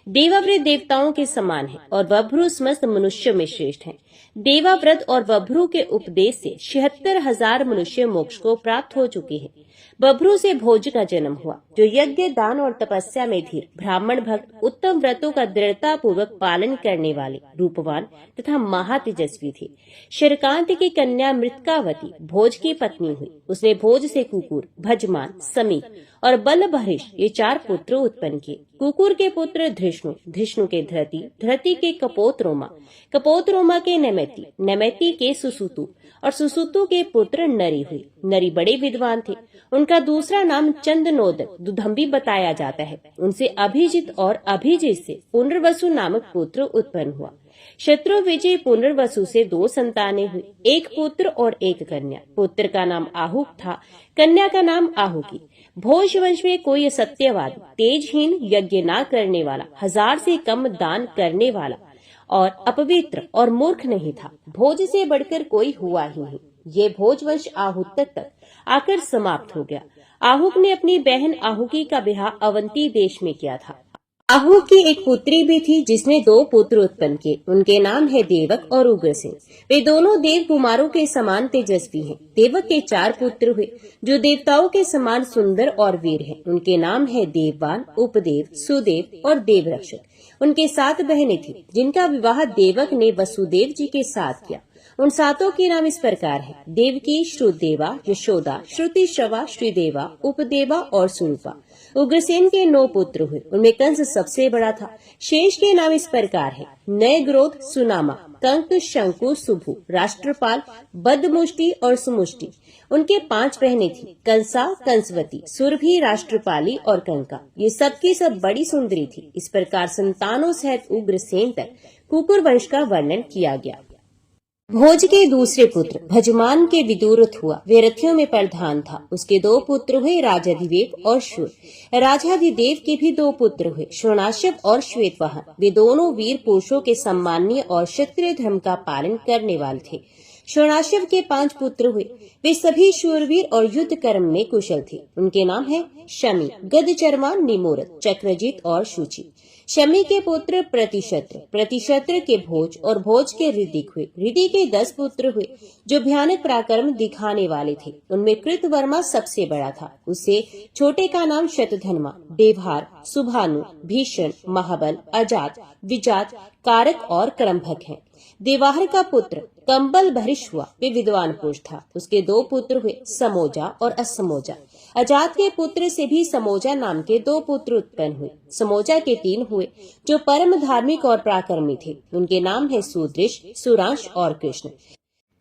देवाव्रत देवताओं के समान है और बभ्रू समस्त मनुष्यों में श्रेष्ठ हैं। देवाव्रत और बभ्रू के उपदेश से 76,000 मनुष्य मोक्ष को प्राप्त हो चुके हैं। बभ्रू से भोज का जन्म हुआ जो यज्ञ, दान और तपस्या में धीर, ब्राह्मण भक्त, उत्तम व्रतों का दृढ़ता पूर्वक पालन करने वाले, रूपवान तथा महातेजस्वी थे। शरकांत की कन्या मृतकावती भोज की पत्नी हुई। उसने भोज से कुकुर, भजमान, समीप और बलभरिश ये 4 पुत्र उत्पन्न किए। कुकुर के पुत्र धृष्णु, धृष्णु के धृति, धृति के कपोतरोमा, कपोतरोमा के नैमिति, नैमिति के सुसुतु और सुसुतु के पुत्र नरी हुई। नरी बड़े विद्वान थे। उनका दूसरा नाम चंदनोदक दुधम्बी बताया जाता है। उनसे अभिजित और अभिजित से पुनर्वसु नामक पुत्र उत्पन्न हुआ। शत्रु विजय पुनर्वसु से 2 संतानें हुई, एक पुत्र और एक कन्या। पुत्र का नाम आहुक था, कन्या का नाम आहुकी। भोज वंश में कोई सत्यवादी, तेजहीन, यज्ञ न करने वाला, 1000 से कम दान करने वाला और अपवित्र और मूर्ख नहीं था। भोज से बढ़कर कोई हुआ ही नहीं। ये भोज वंश आहुक तक आकर समाप्त हो गया। आहुक ने अपनी बहन आहुकी का ब्याह अवंती देश में किया था। आहुक की एक पुत्री भी थी जिसने 2 पुत्र उत्पन्न किए। उनके नाम है देवक और उग्रसेन। वे दोनों देव कुमारों के समान तेजस्वी हैं। देवक के 4 पुत्र हुए जो देवताओं के समान सुंदर और वीर हैं। उनके नाम है देववान, उपदेव, सुदेव और देवरक्षक। उनके 7 बहनें थी जिनका विवाह देवक ने वसुदेव जी के साथ किया। उन 7 के नाम इस प्रकार है: देवकी, श्रुदेवा, यशोदा, श्रुति, श्रवा, श्रीदेवा, उपदेवा और सुरूपा। उग्रसेन के 9 पुत्र हुए। उनमें कंस सबसे बड़ा था। शेष के नाम इस प्रकार है: नयग्रोध, सुनामा, कंक, शंकु, सुभु, राष्ट्रपाल, बदमुष्टि और सुमुष्टि। उनके 5 बहनें थी: कंसा, कंसवती, सुरभि, राष्ट्रपाली और कंका। ये सबकी सब बड़ी सुंदरी थी। इस प्रकार संतानों सहित उग्रसेन तक कुकुर वंश का वर्णन किया गया। भोज के दूसरे पुत्र भजमान के विदुरथ हुआ। वे रथियों में प्रधान था। उसके 2 पुत्र हुए, राजाधिदेव और शूर। राजाधिदेव के भी 2 पुत्र हुए, शोणाशव और श्वेतवाहन। वे दोनों वीर पुरुषों के सम्माननीय और क्षत्रिय धर्म का पालन करने वाले थे। शोणाशव के 5 पुत्र हुए। वे सभी शूरवीर और युद्ध कर्म में कुशल थे। उनके नाम है शमी, गदचर्मा, निमोरत, चक्रजीत और शुचि। शमी के पुत्र प्रतिशत्र, प्रतिशत्र के भोज और भोज के ऋदिक हुए। ऋदि के 10 पुत्र हुए जो भयानक पराक्रम दिखाने वाले थे। उनमें कृतवर्मा सबसे बड़ा था। उससे छोटे का नाम शतधन्मा, देवहार, सुभानु, भीषण, महाबल, अजात, विजात, कारक और क्रमभक हैं। देवाहर का पुत्र कंबल भरिश हुआ। वे विद्वान पुरुष था। उसके 2 पुत्र हुए, समोजा और असमोजा। अजात के पुत्र से भी समोजा नाम के 2 पुत्र उत्पन्न हुए। समोजा के 3 हुए जो परम धार्मिक और पराक्रमी थे। उनके नाम है सुदृश, सुरांश और कृष्ण।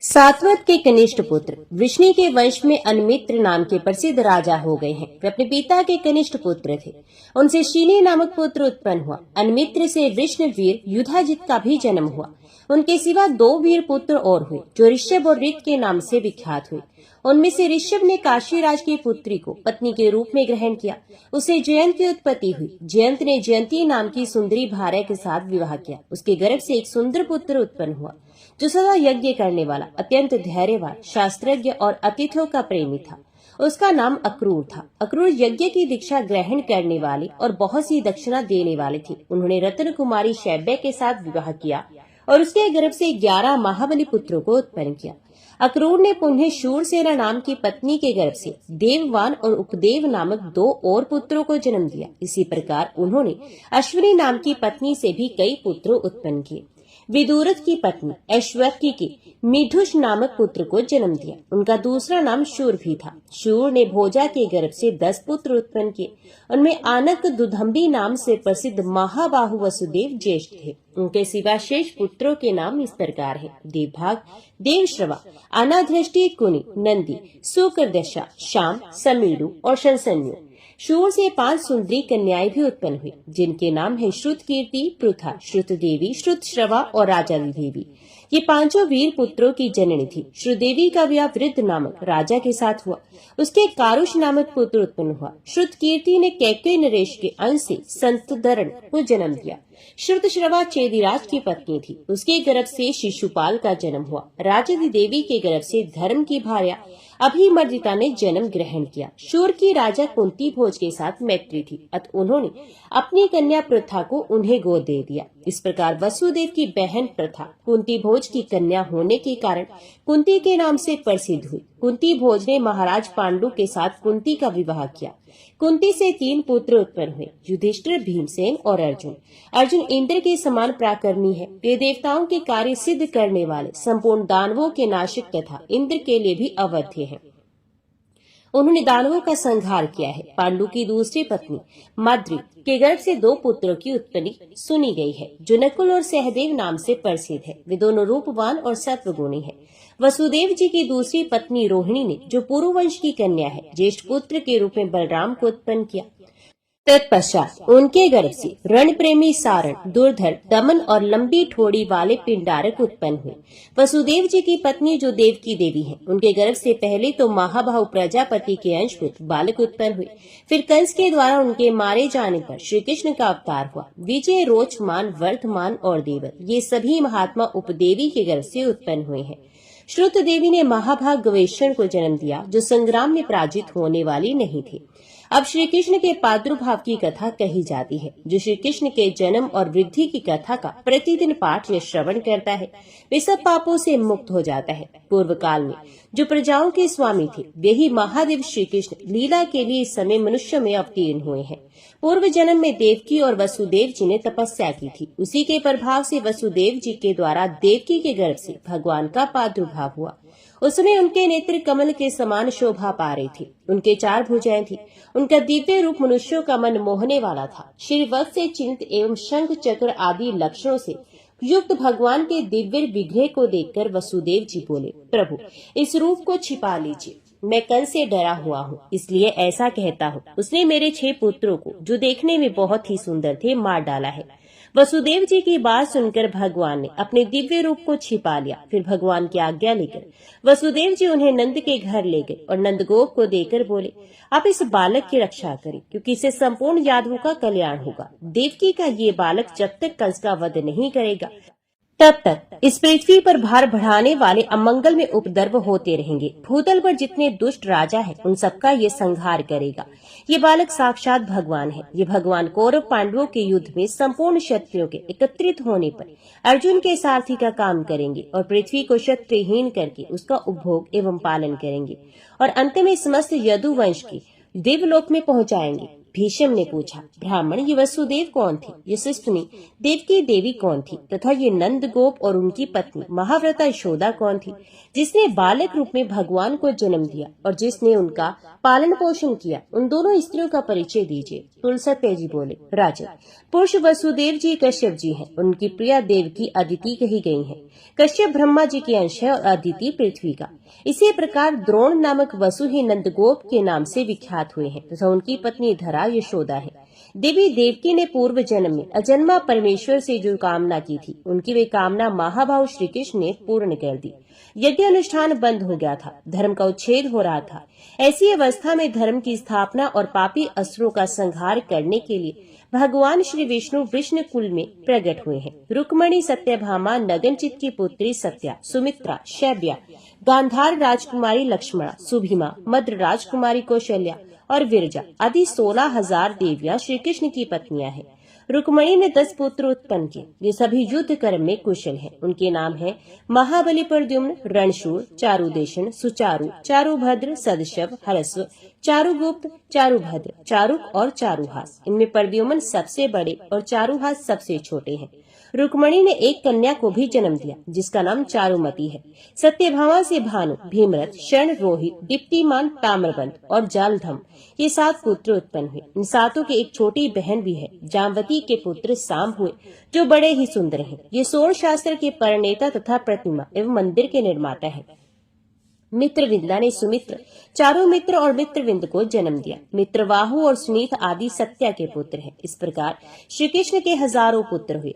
सातवत के कनिष्ठ पुत्र वृष्णि के वंश में अनमित्र नाम के प्रसिद्ध राजा हो गए हैं। वे अपने पिता के कनिष्ठ पुत्र थे। उनसे शीनी नामक पुत्र उत्पन्न हुआ। अनमित्र से वृष्णवीर युधाजित का भी जन्म हुआ। उनके सिवा 2 वीर पुत्र और हुए जो ऋषभ और ऋत के नाम से विख्यात हुए। उनमें से ऋषभ ने काशीराज की पुत्री को पत्नी के रूप में ग्रहण किया। उसे जयंत की उत्पत्ति हुई। जयंत ने जयंती नाम की सुंदरी भार्या के साथ विवाह किया। उसके गर्भ से एक सुंदर पुत्र उत्पन्न हुआ जो सदा यज्ञ करने वाला, अत्यंत धैर्यवान, शास्त्रज्ञ और अतिथियों का प्रेमी था। उसका नाम अक्रूर था। अक्रूर यज्ञ की दीक्षा ग्रहण करने वाले और बहुत सी दक्षिणा देने वाले थे। उन्होंने रत्न कुमारी शैब्य के साथ विवाह किया और उसके गर्भ से 11 महाबली पुत्रों को उत्पन्न किया। अक्रूर ने पुनः शूरसेना नाम की पत्नी के गर्भ से देववान और उपदेव नामक 2 और पुत्रों को जन्म दिया। इसी प्रकार उन्होंने अश्विनी नाम की पत्नी से भी कई पुत्र उत्पन्न किए। विदुरथ की पत्नी ऐश्वर्की के मिठुष नामक पुत्र को जन्म दिया। उनका दूसरा नाम शूर भी था। शूर ने भोजा के गर्भ से 10 पुत्र उत्पन्न किए। उनमें आनक दुधम्बी नाम से प्रसिद्ध महाबाहु वसुदेव ज्येष्ठ थे। उनके सिवा शेष पुत्रों के नाम इस प्रकार हैं: देवभाग, देवश्रवा, अनाधृष्टि, कुनि, नंदी, सुकरदशा, श्याम, समीडु और शंसन्यु। शूर से 5 सुंदरी कन्याएं भी उत्पन्न हुई जिनके नाम है श्रुत कीर्ति, पृथा, श्रुत देवी, श्रुत श्रवा और राजाली देवी। ये 5 वीर पुत्रों की जननी थी। श्रुदेवी का विवाह वृद्ध नामक राजा के साथ हुआ। उसके कारुष नामक पुत्र उत्पन्न हुआ। श्रुत कीर्ति ने कैकेयी नरेश के अंश से संतधरण को जन्म दिया। श्रुत श्रवा चेदिराज की पत्नी थी। उसके गर्भ से शिशुपाल का जन्म हुआ। राजादी देवी के गर्भ से धर्म की भार्या अभिमर्दिता ने जन्म ग्रहण किया। शूर की राजा कुंती भोज के साथ मैत्री थी, अतः उन्होंने अपनी कन्या प्रथा को उन्हें गोद दे दिया। इस प्रकार वसुदेव की बहन प्रथा कुंती भोज की कन्या होने के कारण कुंती के नाम से प्रसिद्ध हुई। कुंती भोज ने महाराज पांडु के साथ कुंती का विवाह किया। कुंती से 3 पुत्र उत्पन्न हुए: युधिष्ठिर, भीमसेन और अर्जुन। अर्जुन इंद्र के समान पराक्रमी है। वे देवताओं के कार्य सिद्ध करने वाले, संपूर्ण दानवों के नाशक तथा इंद्र के लिए भी अवध्य हैं। उन्होंने दानवों का संहार किया है। पांडु की दूसरी पत्नी माद्री के गर्भ से 2 पुत्रों की उत्पत्ति सुनी गई है जो नकुल और सहदेव नाम से प्रसिद्ध है। वे दोनों रूपवान और सत्वगुणी हैं। वसुदेव जी की दूसरी पत्नी रोहिणी ने, जो पुरुवंश की कन्या है, ज्येष्ठ पुत्र के रूप में बलराम को उत्पन्न किया। तत्पश्चात उनके गर्भ से रण प्रेमी सारण, दुर्धर, दमन और लंबी ठोड़ी वाले पिंडारक उत्पन्न हुए। वसुदेव जी की पत्नी जो देवकी देवी हैं, उनके गर्भ से पहले तो महाबाहु प्रजापति के अंशभूत बालक उत्पन्न हुए। फिर कंस के द्वारा उनके मारे जाने पर श्री कृष्ण का अवतार हुआ। विजय, रोचमान, वर्धमान और देवल, ये सभी महात्मा उपदेवी के गर्भ से उत्पन्न हुए हैं। श्रुत देवी ने महाभाग गवेषण को जन्म दिया जो संग्राम में पराजित होने वाली नहीं थी। अब श्री कृष्ण के प्रादुर्भाव की कथा कही जाती है। जो श्री कृष्ण के जन्म और वृद्धि की कथा का प्रतिदिन पाठ या श्रवण करता है वे सब पापों से मुक्त हो जाता है। पूर्व काल में जो प्रजाओं के स्वामी थे वे ही महादेव श्री कृष्ण लीला के लिए इस समय मनुष्य में अवतीर्ण हुए हैं। पूर्व जन्म में देवकी और वसुदेव जी ने तपस्या की थी। उसी के प्रभाव से वसुदेव जी के द्वारा देवकी के गर्भ से भगवान का प्रादुर्भाव हुआ। उस समय उनके नेत्र कमल के समान शोभा पा रहे थे। उनके 4 भुजाएं थी। उनका दिव्य रूप मनुष्यों का मन मोहने वाला था। श्रीवत्स से चिन्हित एवं शंख चक्र आदि लक्षणों से युक्त भगवान के दिव्य विग्रह को देखकर वसुदेव जी बोले, प्रभु इस रूप को छिपा लीजिए। मैं कंस से डरा हुआ हूँ, इसलिए ऐसा कहता हूँ। उसने मेरे 6 पुत्रों को, जो देखने में बहुत ही सुंदर थे, मार डाला है। वसुदेव जी की बात सुनकर भगवान ने अपने दिव्य रूप को छिपा लिया। फिर भगवान की आज्ञा लेकर वसुदेव जी उन्हें नंद के घर ले गए और नंदगोप को देकर बोले, आप इस बालक की रक्षा करें, क्योंकि इससे संपूर्ण यादवों का कल्याण होगा। देवकी का ये बालक जब तक कंस का वध नहीं करेगा तब तक इस पृथ्वी पर भार बढ़ाने वाले अमंगल में उपद्रव होते रहेंगे। भूतल पर जितने दुष्ट राजा हैं, उन सबका ये संहार करेगा। ये बालक साक्षात भगवान है। ये भगवान कौरव पांडवों के युद्ध में संपूर्ण क्षत्रियों के एकत्रित होने पर अर्जुन के सारथी का काम करेंगे और पृथ्वी को क्षत्रियहीन करके उसका उपभोग एवं पालन करेंगे और अंत में समस्त यदुवंश की देवलोक में पहुंचाएंगे। भीष्म ने पूछा, ब्राह्मण, ये वसुदेव कौन थे? ये शिष्टनी देवकी देवी कौन थी? तथा ये नंद गोप और उनकी पत्नी महाव्रता यशोदा कौन थी, जिसने बालक रूप में भगवान को जन्म दिया और जिसने उनका पालन पोषण किया? उन दोनों स्त्रियों का परिचय दीजिए। तुलसीते जी बोले, राजन, पुरुष वसुदेव जी कश्यप जी हैं। उनकी प्रिया देवकी अदिति कही गई है। कश्यप ब्रह्मा जी के अंश है और अदिति पृथ्वी का। इसी प्रकार द्रोण नामक वसु ही नंदगोप के नाम से विख्यात हुए हैं तथा उनकी पत्नी धरा यशोदा है। देवी देवकी ने पूर्व जन्म में अजन्मा परमेश्वर से जो कामना की थी, उनकी वे कामना महाभाव श्री कृष्ण ने पूर्ण कर दी। यज्ञ अनुष्ठान बंद हो गया था, धर्म का उच्छेद हो रहा था। ऐसी अवस्था में धर्म की स्थापना और पापी असुरों का संहार करने के लिए भगवान श्री विष्णु वृष्ण कुल में प्रकट हुए हैं। रुक्मणी, सत्यभामा, नगनचित की पुत्री सत्या, सुमित्रा, शैब्या, गांधार राजकुमारी लक्ष्मणा, सुभीमा, मद्र राजकुमारी कौशल्या और विरजा आदि 16,000 देवियां श्री कृष्ण की पत्नियां हैं। रुक्मणी ने 10 पुत्र उत्पन्न किए। वे सभी युद्ध कर्म में कुशल हैं। उनके नाम हैं महाबली, प्रद्युम्न, रणशूर, चारुदेशन, सुचारु, चारुभद्र, सदशव, हरस्व, चारुगुप्त, चारुभद्र, चारुक और चारुहास। इनमें प्रद्युम्न सबसे बड़े और चारुहास सबसे छोटे हैं। रुक्मणी ने एक कन्या को भी जन्म दिया, जिसका नाम चारुमती है। सत्यभामा से भानु, भीमरथ, शरण, रोहित, दीप्तिमान, ताम्रबंध और जालधम ये 7 पुत्र उत्पन्न हुए। इन 7 की एक छोटी बहन भी है। जामवती के पुत्र साम हुए, जो बड़े ही सुंदर हैं। ये 16 शास्त्र के प्रणेता तथा प्रतिमा एवं मंदिर के निर्माता है। मित्रविंदा ने सुमित्र, चारों मित्र और मित्रविंद को जन्म दिया। मित्रवाहु और सुनीत आदि सत्या के पुत्र हैं। इस प्रकार श्री कृष्ण के हजारों पुत्र हुए।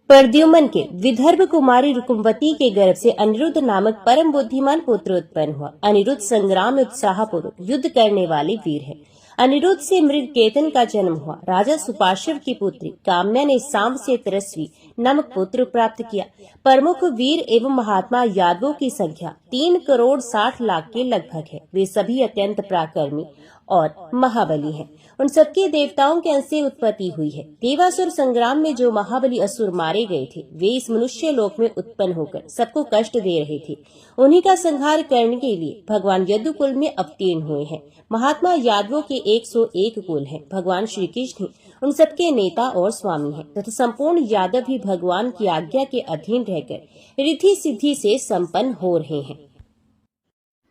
प्रद्युम्न के विदर्भ कुमारी रुकुमवती के गर्भ से अनिरुद्ध नामक परम बुद्धिमान पुत्र उत्पन्न हुआ। अनिरुद्ध संग्राम में उत्साहपूर्वक युद्ध करने वाले वीर है। अनिरुद्ध से मृगकेतन का जन्म हुआ। राजा सुपार्श्व की पुत्री काम्या ने साम से तरस्वी नामक पुत्र प्राप्त किया। प्रमुख वीर एवं महात्मा यादवों की संख्या 3 करोड़ 60 लाख के लगभग है। वे सभी अत्यंत पराक्रमी और महाबली हैं। उन सबके देवताओं के अंश से उत्पत्ति हुई है। देवासुर संग्राम में जो महाबली असुर मारे गए थे, वे इस मनुष्य लोक में उत्पन्न होकर सबको कष्ट दे रहे थे। उन्हीं का संहार करने के लिए भगवान यदुकुल में अवतीर्ण हुए हैं। महात्मा यादवों के 101 कुल हैं। भगवान श्री कृष्ण उन सबके नेता और स्वामी हैं तथा संपूर्ण यादव भी भगवान की आज्ञा के अधीन रहकर रिद्धि सिद्धि से संपन्न हो रहे हैं।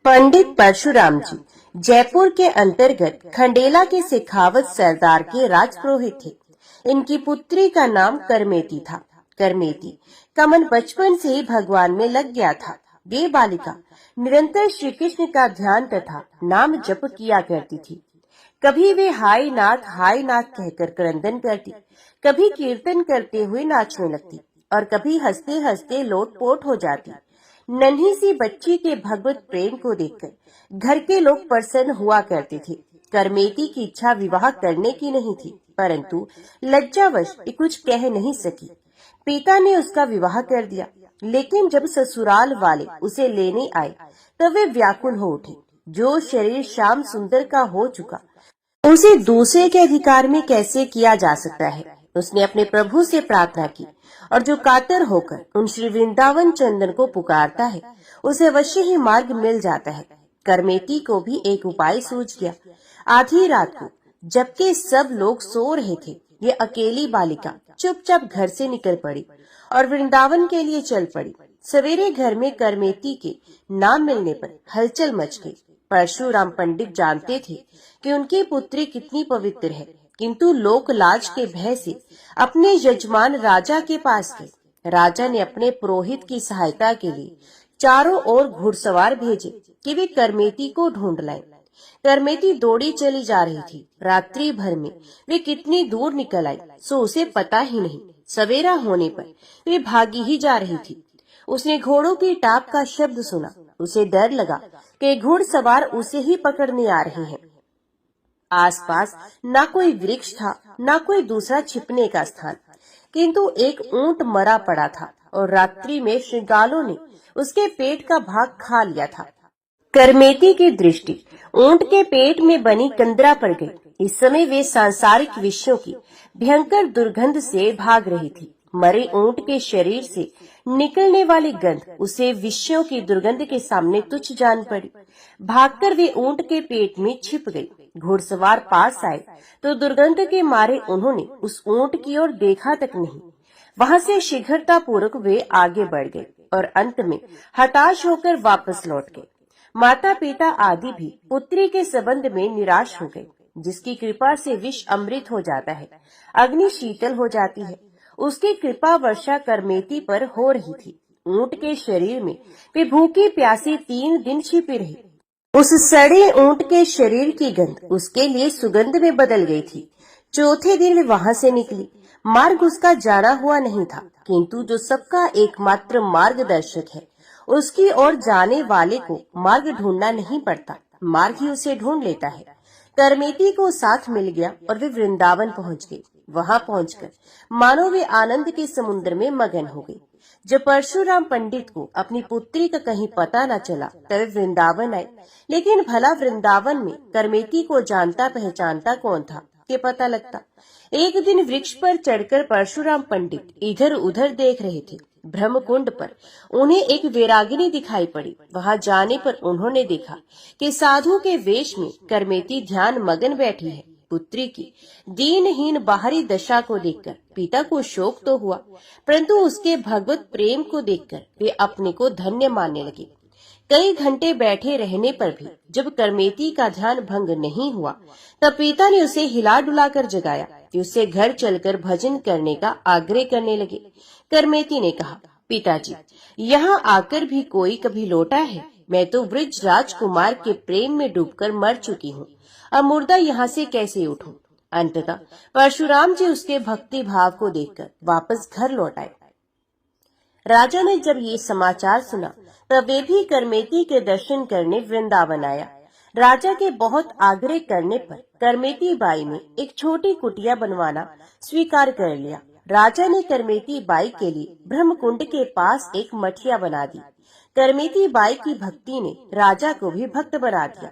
पंडित परशुराम जी जयपुर के अंतर्गत खंडेला के शेखावत सरदार के राजपुरोहित थे। इनकी पुत्री का नाम करमेती था। करमेती का मन बचपन से ही भगवान में लग गया था। वे बालिका निरंतर श्री कृष्ण का ध्यान तथा नाम जप किया करती थी। कभी वे हाय नाथ कहकर क्रंदन करती, कभी कीर्तन करते हुए नाचने लगती और कभी हंसते हंसते लोटपोट हो जाती। नन्ही सी बच्ची के भगवत प्रेम को देखकर घर के लोग प्रसन्न हुआ करते थे। करमेती की इच्छा विवाह करने की नहीं थी, परंतु लज्जावश कुछ कह नहीं सकी। पिता ने उसका विवाह कर दिया, लेकिन जब ससुराल वाले उसे लेने आए तब वे व्याकुल हो उठे। जो शरीर श्याम सुंदर का हो चुका, उसे दूसरे के अधिकार में कैसे किया जा सकता है? उसने अपने प्रभु से प्रार्थना की और जो कातर होकर उन श्री वृंदावन चंदन को पुकारता है, उसे अवश्य ही मार्ग मिल जाता है। करमेती को भी एक उपाय सूझ गया। आधी रात को जबकि सब लोग सो रहे थे, ये अकेली बालिका चुपचाप घर से निकल पड़ी और वृंदावन के लिए चल पड़ी। सवेरे घर में करमेती के नाम मिलने पर हलचल मच गई। परशुराम पंडित जानते थे कि उनकी पुत्री कितनी पवित्र है, किंतु लोक लाज के भय से अपने यजमान राजा के पास गए। राजा ने अपने पुरोहित की सहायता के लिए चारों ओर घुड़सवार भेजे कि वे करमेती को ढूंढ लाएं। करमेती दौड़ी चली जा रही थी। रात्रि भर में वे कितनी दूर निकल आई सो उसे पता ही नहीं। सवेरा होने पर वे भागी ही जा रही थी। उसने घोड़ों की टाप का शब्द सुना। उसे डर लगा कि घुड़सवार उसे ही पकड़ने आ रहे हैं। आसपास न कोई वृक्ष था, न कोई दूसरा छिपने का स्थान, किंतु एक ऊंट मरा पड़ा था और रात्रि में श्रृंगालों ने उसके पेट का भाग खा लिया था। करमेती की दृष्टि ऊंट के पेट में बनी कंदरा पर गई। इस समय वे सांसारिक विषयों की भयंकर दुर्गंध से भाग रही थी। मरे ऊंट के शरीर से निकलने वाली गंध उसे विषयों की दुर्गंध के सामने तुच्छ जान पड़ी। भागकर वे ऊंट के पेट में छिप गई। घुड़सवार पास आए तो दुर्गंध के मारे उन्होंने उस ऊंट की ओर देखा तक नहीं। वहां से शीघ्रता पूर्वक वे आगे बढ़ गए और अंत में हताश होकर वापस लौट गए। माता पिता आदि भी पुत्री के संबंध में निराश हो गए। जिसकी कृपा से विष अमृत हो जाता है, अग्नि शीतल हो जाती है, उसकी कृपा वर्षा करमेती पर हो रही थी। ऊंट के शरीर में वे भूखी प्यासी 3 दिन छिपी रही। उस सड़े ऊंट के शरीर की गंध उसके लिए सुगंध में बदल गई थी। चौथे दिन वे वहां से निकली। मार्ग उसका जाना हुआ नहीं था, किंतु जो सबका एकमात्र मार्गदर्शक है, उसकी ओर जाने वाले को मार्ग ढूंढना नहीं पड़ता, मार्ग ही उसे ढूंढ लेता है। करमेती को साथ मिल गया और वे वृंदावन पहुंच गए। वहां पहुंचकर मानो वे आनंद के समुद्र में मगन हो गई। जब परशुराम पंडित को अपनी पुत्री का कहीं पता न चला तब वृंदावन आए, लेकिन भला वृंदावन में करमेती को जानता पहचानता कौन था के पता लगता। एक दिन वृक्ष पर चढ़कर परशुराम पंडित इधर उधर देख रहे थे। ब्रह्मकुंड पर उन्हें एक वैरागिनी दिखाई पड़ी। वहां जाने पर उन्होंने देखा कि साधु के वेश में करमेती ध्यान मगन बैठी है। पुत्री की दीनहीन बाहरी दशा को देखकर पिता को शोक तो हुआ, परंतु उसके भगवत प्रेम को देखकर वे अपने को धन्य मानने लगे। कई घंटे बैठे रहने पर भी जब करमेती का ध्यान भंग नहीं हुआ, तब पिता ने उसे हिला डुला कर जगाया कि उससे घर चलकर भजन करने का आग्रह करने लगे। करमेती ने कहा, पिताजी, यहाँ आकर भी कोई कभी लौटा है? मैं तो वृद्ध राजकुमार के प्रेम में डूबकर मर चुकी हूँ। अब मुर्दा यहाँ से कैसे उठूं? अंततः परशुराम जी उसके भक्ति भाव को देखकर वापस घर लौट आए। राजा ने जब ये समाचार सुना तब वे भी करमेती के दर्शन करने वृंदावन आया। राजा के बहुत आग्रह करने पर करमेती बाई ने एक छोटी कुटिया बनवाना स्वीकार कर लिया। राजा ने करमेती बाई के लिए ब्रह्मकुंड के पास एक मठिया बना दी। करमेती बाई की भक्ति ने राजा को भी भक्त बना दिया।